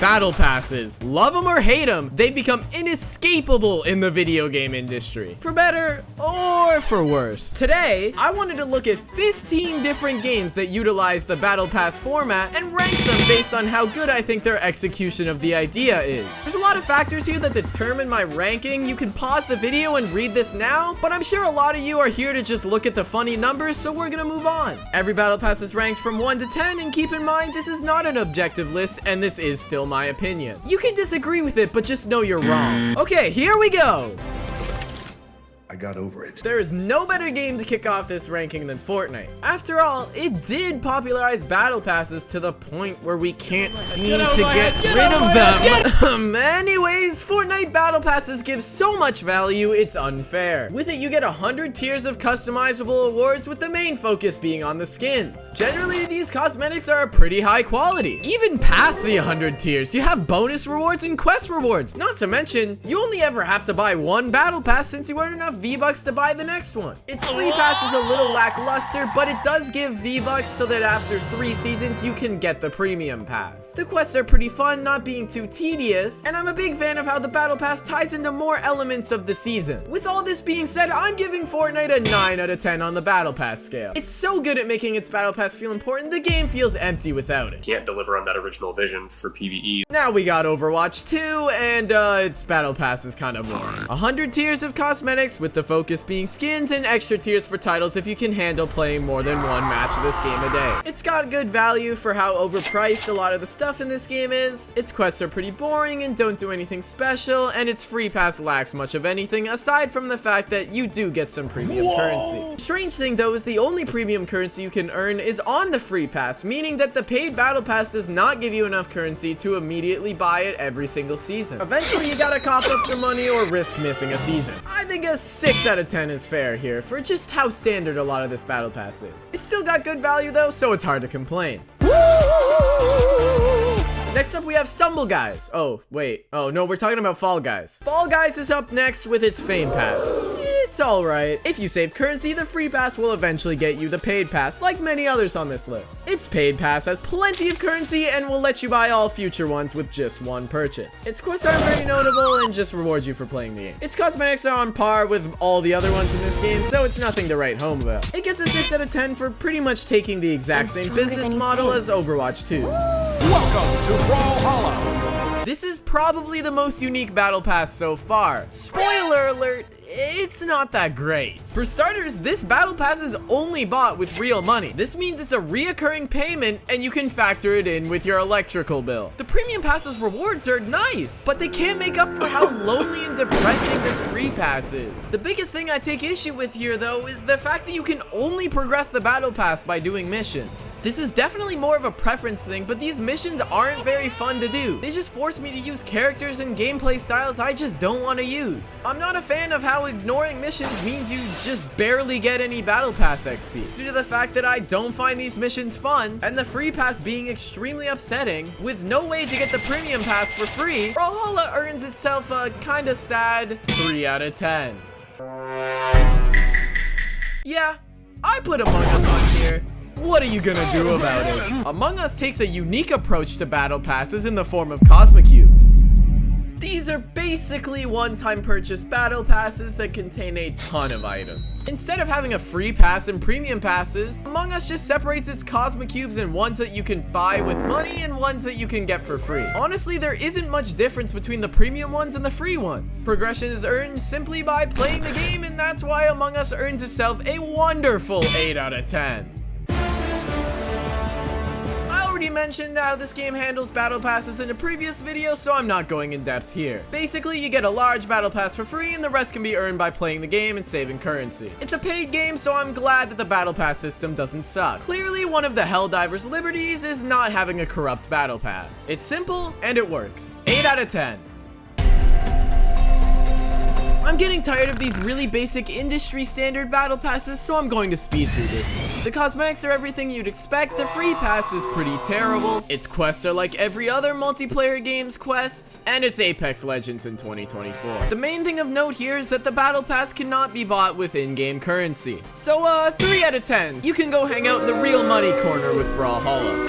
Battle Passes. Love them or hate them, they've become inescapable in the video game industry. For better or for worse. Today, I wanted to look at 15 different games that utilize the Battle Pass format and rank them based on how good I think their execution of the idea is. There's a lot of factors here that determine my ranking. You can pause the video and read this now, but I'm sure a lot of you are here to just look at the funny numbers, so we're gonna move on. Every Battle Pass is ranked from 1 to 10, and keep in mind, this is not an objective list, and this is still my opinion. You can disagree with it, but just know you're wrong. Okay, here we go! I got over it. There is no better game to kick off this ranking than Fortnite. After all, it did popularize Battle Passes to the point where we can't seem to get rid of them. Anyways, Fortnite Battle Passes give so much value, it's unfair. With it, you get 100 tiers of customizable awards, with the main focus being on the skins. Generally, these cosmetics are pretty high quality. Even past the 100 tiers, you have bonus rewards and quest rewards. Not to mention, you only ever have to buy one Battle Pass since you earn enough V-Bucks to buy the next one. Its free pass is a little lackluster, but it does give V-Bucks so that after 3 seasons you can get the premium pass. The quests are pretty fun, not being too tedious, and I'm a big fan of how the Battle Pass ties into more elements of the season. With all this being said, I'm giving Fortnite a 9 out of 10 on the Battle Pass scale. It's so good at making its Battle Pass feel important, the game feels empty without it. Can't deliver on that original vision for PvE. Now we got Overwatch 2, and its Battle Pass is kind of boring. 100 tiers of cosmetics, with the focus being skins, and extra tiers for titles if you can handle playing more than one match of this game a day. It's got good value for how overpriced a lot of the stuff in this game is. Its quests are pretty boring and don't do anything special, and its free pass lacks much of anything aside from the fact that you do get some premium currency. Strange thing though is the only premium currency you can earn is on the free pass, meaning that the paid Battle Pass does not give you enough currency to immediately buy it every single season. Eventually you gotta cough up some money or risk missing a season. I think a 6 out of 10 is fair here for just how standard a lot of this Battle Pass is. It's still got good value though, so it's hard to complain. Next up we have Stumble Guys. Oh, wait. Oh, no, we're talking about Fall Guys. Fall Guys is up next with its Fame Pass. It's alright. If you save currency, the free pass will eventually get you the paid pass, like many others on this list. Its paid pass has plenty of currency and will let you buy all future ones with just one purchase. Its quests aren't very notable and just reward you for playing the game. Its cosmetics are on par with all the other ones in this game, so it's nothing to write home about. It gets a 6 out of 10 for pretty much taking the exact same business model as Overwatch 2's. Welcome to Brawlhalla. This is probably the most unique Battle Pass so far. Spoiler alert, it's not that great. For starters, this Battle Pass is only bought with real money. This means it's a reoccurring payment and you can factor it in with your electrical bill. The Premium Pass's rewards are nice, but they can't make up for how lonely and depressing this free pass is. The biggest thing I take issue with here though is the fact that you can only progress the Battle Pass by doing missions. This is definitely more of a preference thing, but these missions aren't very fun to do. They just force me to use characters and gameplay styles I just don't want to use. I'm not a fan of how ignoring missions means you just barely get any Battle Pass XP, due to the fact that I don't find these missions fun, and the free pass being extremely upsetting. With no way to get the premium pass for free, Brawlhalla earns itself a kinda sad 3 out of 10. Yeah, I put Among Us on here. What are you gonna do about it? Among Us takes a unique approach to Battle Passes in the form of Cosmic Cubes. These are basically one-time purchase Battle Passes that contain a ton of items. Instead of having a free pass and premium passes, Among Us just separates its Cosmic Cubes in ones that you can buy with money and ones that you can get for free. Honestly, there isn't much difference between the premium ones and the free ones. Progression is earned simply by playing the game, and that's why Among Us earns itself a wonderful 8 out of 10. I already mentioned how this game handles Battle Passes in a previous video, so I'm not going in depth here. Basically, you get a large Battle Pass for free, and the rest can be earned by playing the game and saving currency. It's a paid game, so I'm glad that the Battle Pass system doesn't suck. Clearly, one of the Helldivers' liberties is not having a corrupt Battle Pass. It's simple, and it works. 8 out of 10. I'm getting tired of these really basic industry standard Battle Passes, so I'm going to speed through this one. The cosmetics are everything you'd expect, the free pass is pretty terrible, its quests are like every other multiplayer game's quests, and it's Apex Legends in 2024. The main thing of note here is that the Battle Pass cannot be bought with in-game currency. So 3 out of 10. You can go hang out in the real money corner with Brawlhalla.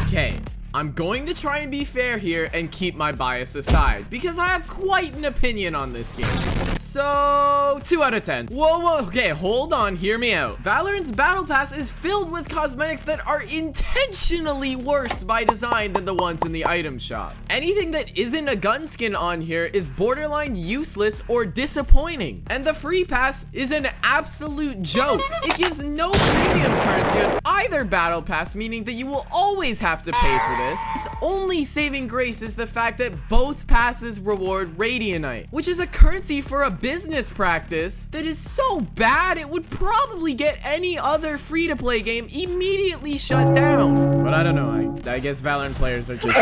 Okay. I'm going to try and be fair here and keep my bias aside, because I have quite an opinion on this game. So, 2 out of 10. Whoa, okay, hold on, hear me out. Valorant's Battle Pass is filled with cosmetics that are intentionally worse by design than the ones in the item shop. Anything that isn't a gun skin on here is borderline useless or disappointing. And the free pass is an absolute joke. It gives no premium currency on either battle pass, meaning that you will always have to pay for this. Its only saving grace is the fact that both passes reward Radianite, which is a currency for a business practice that is so bad it would probably get any other free-to-play game immediately shut down. But I don't know, I guess Valorant players are just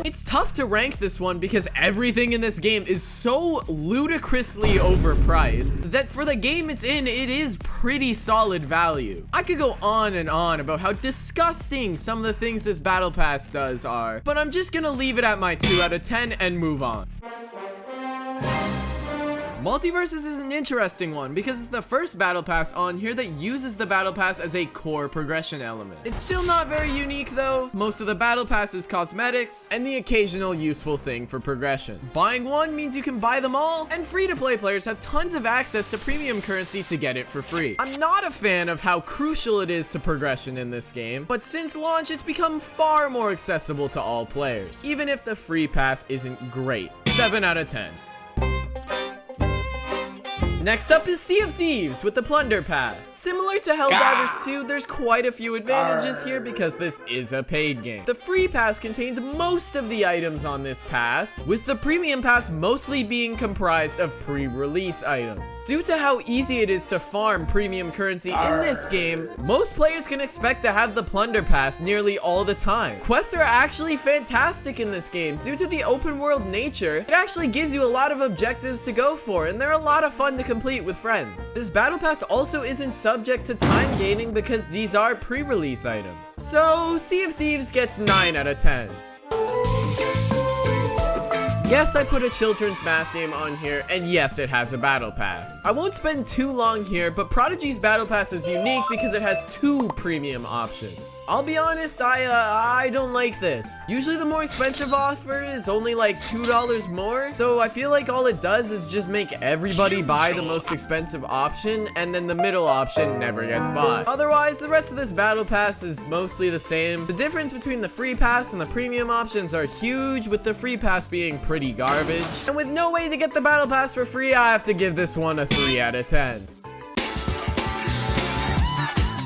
It's tough to rank this one because everything in this game is so ludicrously overpriced that for the game it's in, it is pretty solid value. I could go on and on about how disgusting some of the things this Battle Pass does are, but I'm just gonna leave it at my 2 out of 10 and move on. Multiversus is an interesting one because it's the first Battle Pass on here that uses the Battle Pass as a core progression element. It's still not very unique though. Most of the Battle Pass is cosmetics and the occasional useful thing for progression. Buying one means you can buy them all, and free-to-play players have tons of access to premium currency to get it for free. I'm not a fan of how crucial it is to progression in this game, but since launch it's become far more accessible to all players, even if the free pass isn't great. 7 out of 10. Next up is Sea of Thieves with the Plunder Pass. Similar to Helldivers 2, there's quite a few advantages here because this is a paid game. The free pass contains most of the items on this pass, with the premium pass mostly being comprised of pre-release items. Due to how easy it is to farm premium currency in this game, most players can expect to have the Plunder Pass nearly all the time. Quests are actually fantastic in this game. Due to the open world nature, it actually gives you a lot of objectives to go for, and they're a lot of fun to complete with friends. This Battle Pass also isn't subject to time gating because these are pre-release items. So, Sea of Thieves gets 9 out of 10. Yes, I put a children's math game on here, and yes, it has a Battle Pass. I won't spend too long here, but Prodigy's Battle Pass is unique because it has 2 premium options. I'll be honest, I don't like this. Usually the more expensive offer is only like $2 more, so I feel like all it does is just make everybody buy the most expensive option, and then the middle option never gets bought. Otherwise, the rest of this Battle Pass is mostly the same. The difference between the free pass and the premium options are huge, with the free pass being pretty garbage. And with no way to get the Battle Pass for free, I have to give this one a 3 out of 10.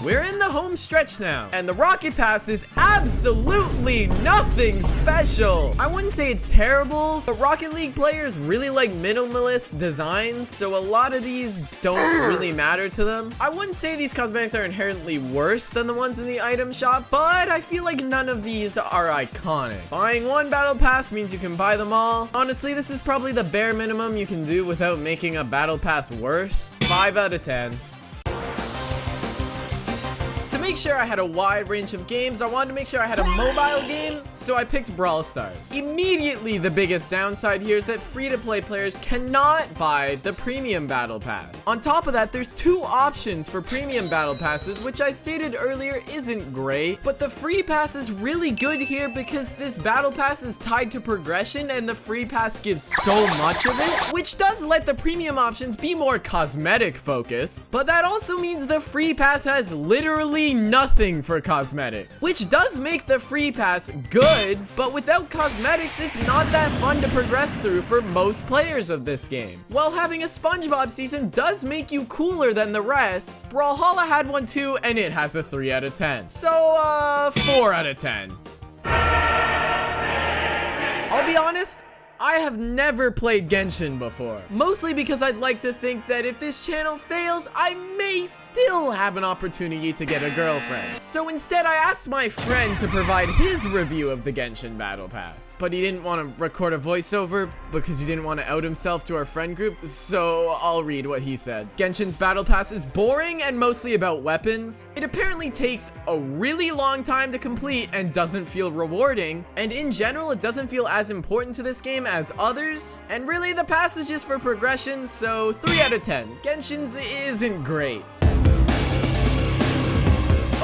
We're in the home stretch now, and the Rocket Pass is absolutely nothing special. I wouldn't say it's terrible, but Rocket League players really like minimalist designs, so a lot of these don't really matter to them. I wouldn't say these cosmetics are inherently worse than the ones in the item shop, but I feel like none of these are iconic. Buying one Battle Pass means you can buy them all. Honestly, this is probably the bare minimum you can do without making a Battle Pass worse. 5 out of 10. To make sure I had a wide range of games, I wanted to make sure I had a mobile game, so I picked Brawl Stars. Immediately, the biggest downside here is that free-to-play players cannot buy the premium Battle Pass. On top of that, there's 2 options for premium Battle Passes, which I stated earlier isn't great, but the free pass is really good here because this Battle Pass is tied to progression and the free pass gives so much of it, which does let the premium options be more cosmetic focused, but that also means the free pass has literally nothing for cosmetics, which does make the free pass good, but without cosmetics, it's not that fun to progress through for most players of this game. While having a SpongeBob season does make you cooler than the rest, Brawlhalla had one too, and it has a 3 out of 10. So, 4 out of 10. I'll be honest, I have never played Genshin before, mostly because I'd like to think that if this channel fails, I may still have an opportunity to get a girlfriend. So instead, I asked my friend to provide his review of the Genshin Battle Pass, but he didn't want to record a voiceover because he didn't want to out himself to our friend group, so I'll read what he said. Genshin's Battle Pass is boring and mostly about weapons. It apparently takes a really long time to complete and doesn't feel rewarding, and in general, it doesn't feel as important to this game as others, and really the pass is just for progression, so 3 out of 10. Genshin's isn't great.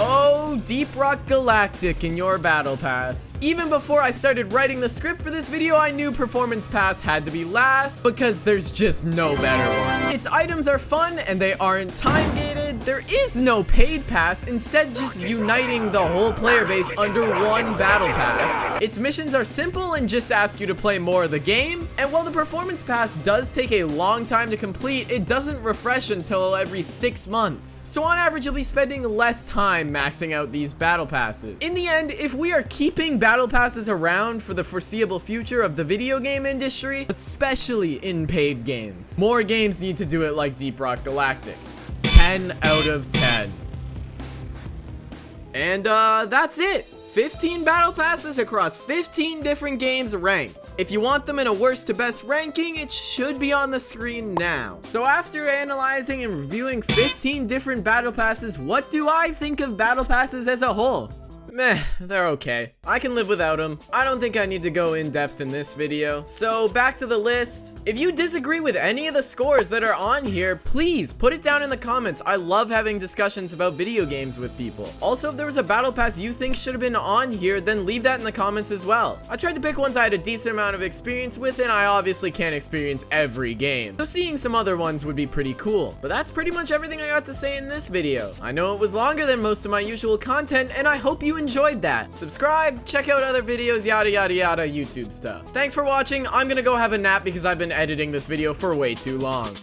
Oh, Deep Rock Galactic in your Battle Pass. Even before I started writing the script for this video, I knew Performance Pass had to be last because there's just no better one. Its items are fun and they aren't time gated. There is no paid pass, instead just uniting the whole player base under one Battle Pass. Its missions are simple and just ask you to play more of the game, and while the Performance Pass does take a long time to complete, it doesn't refresh until every 6 months. So on average, you'll be spending less time maxing out these Battle Passes. In the end, if we are keeping Battle Passes around for the foreseeable future of the video game industry, especially in paid games, more games need to do it like Deep Rock Galactic. 10 out of 10. And that's it. 15 Battle Passes across 15 different games ranked. If you want them in a worst to best ranking, it should be on the screen now. So after analyzing and reviewing 15 different Battle Passes, what do I think of Battle Passes as a whole? Meh, they're okay. I can live without them. I don't think I need to go in depth in this video. So back to the list. If you disagree with any of the scores that are on here, please put it down in the comments. I love having discussions about video games with people. Also, if there was a Battle Pass you think should have been on here, then leave that in the comments as well. I tried to pick ones I had a decent amount of experience with, and I obviously can't experience every game. So seeing some other ones would be pretty cool. But that's pretty much everything I got to say in this video. I know it was longer than most of my usual content, and I hope you enjoyed that. Subscribe, check out other videos, yada yada yada, YouTube stuff. Thanks for watching. I'm gonna go have a nap because I've been editing this video for way too long.